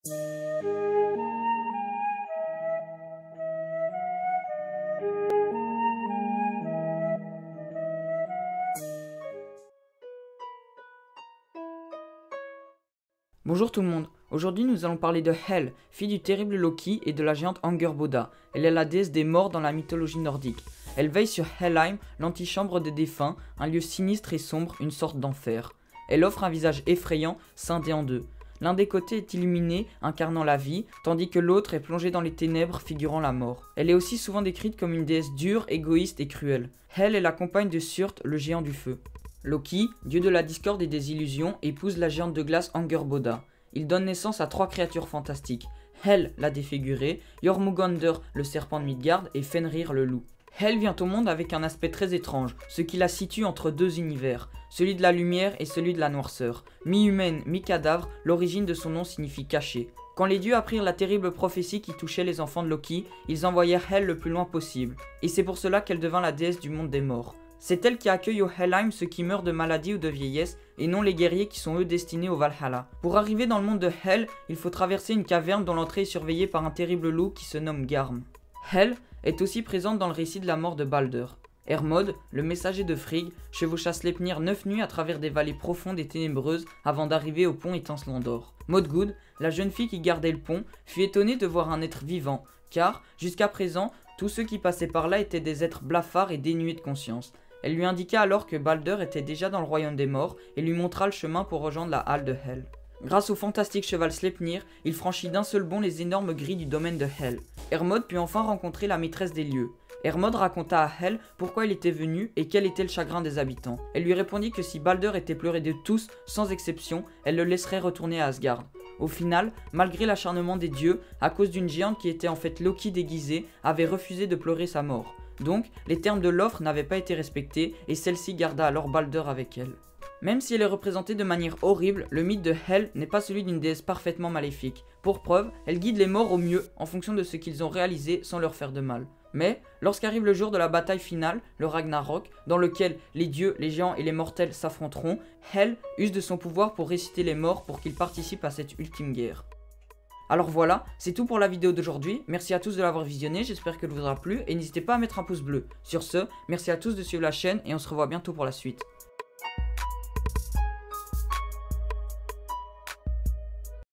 Bonjour tout le monde, aujourd'hui nous allons parler de Hel, fille du terrible Loki et de la géante Angerboda. Elle est la déesse des morts dans la mythologie nordique. Elle veille sur Helheim, l'antichambre des défunts, un lieu sinistre et sombre, une sorte d'enfer. Elle offre un visage effrayant, scindé en deux. L'un des côtés est illuminé, incarnant la vie, tandis que l'autre est plongé dans les ténèbres, figurant la mort. Elle est aussi souvent décrite comme une déesse dure, égoïste et cruelle. Hel est la compagne de Surt, le géant du feu. Loki, dieu de la discorde et des illusions, épouse la géante de glace Angerboda. Il donne naissance à 3 créatures fantastiques. Hel, la défigurée, Jormungandr, le serpent de Midgard, et Fenrir, le loup. Hel vient au monde avec un aspect très étrange, ce qui la situe entre 2 univers, celui de la lumière et celui de la noirceur. Mi-humaine, mi-cadavre, l'origine de son nom signifie caché. Quand les dieux apprirent la terrible prophétie qui touchait les enfants de Loki, ils envoyèrent Hel le plus loin possible, et c'est pour cela qu'elle devint la déesse du monde des morts. C'est elle qui accueille au Helheim ceux qui meurent de maladie ou de vieillesse, et non les guerriers qui sont eux destinés au Valhalla. Pour arriver dans le monde de Hel, il faut traverser une caverne dont l'entrée est surveillée par un terrible loup qui se nomme Garm. Hel est aussi présente dans le récit de la mort de Baldur. Hermod, le messager de Frigg, chevaucha Sleipnir 9 nuits à travers des vallées profondes et ténébreuses avant d'arriver au pont étincelant d'or. Modgud, la jeune fille qui gardait le pont, fut étonnée de voir un être vivant, car, jusqu'à présent, tous ceux qui passaient par là étaient des êtres blafards et dénués de conscience. Elle lui indiqua alors que Baldur était déjà dans le royaume des morts et lui montra le chemin pour rejoindre la halle de Hel. Grâce au fantastique cheval Sleipnir, il franchit d'un seul bond les énormes grilles du domaine de Hel. Hermod put enfin rencontrer la maîtresse des lieux. Hermod raconta à Hel pourquoi il était venu et quel était le chagrin des habitants. Elle lui répondit que si Baldur était pleuré de tous, sans exception, elle le laisserait retourner à Asgard. Au final, malgré l'acharnement des dieux, à cause d'une géante qui était en fait Loki déguisée, avait refusé de pleurer sa mort. Donc, les termes de l'offre n'avaient pas été respectés et celle-ci garda alors Baldur avec elle. Même si elle est représentée de manière horrible, le mythe de Hel n'est pas celui d'une déesse parfaitement maléfique. Pour preuve, elle guide les morts au mieux en fonction de ce qu'ils ont réalisé sans leur faire de mal. Mais, lorsqu'arrive le jour de la bataille finale, le Ragnarok, dans lequel les dieux, les géants et les mortels s'affronteront, Hel use de son pouvoir pour ressusciter les morts pour qu'ils participent à cette ultime guerre. Alors voilà, c'est tout pour la vidéo d'aujourd'hui, merci à tous de l'avoir visionné, j'espère qu'elle vous aura plu et n'hésitez pas à mettre un pouce bleu. Sur ce, merci à tous de suivre la chaîne et on se revoit bientôt pour la suite.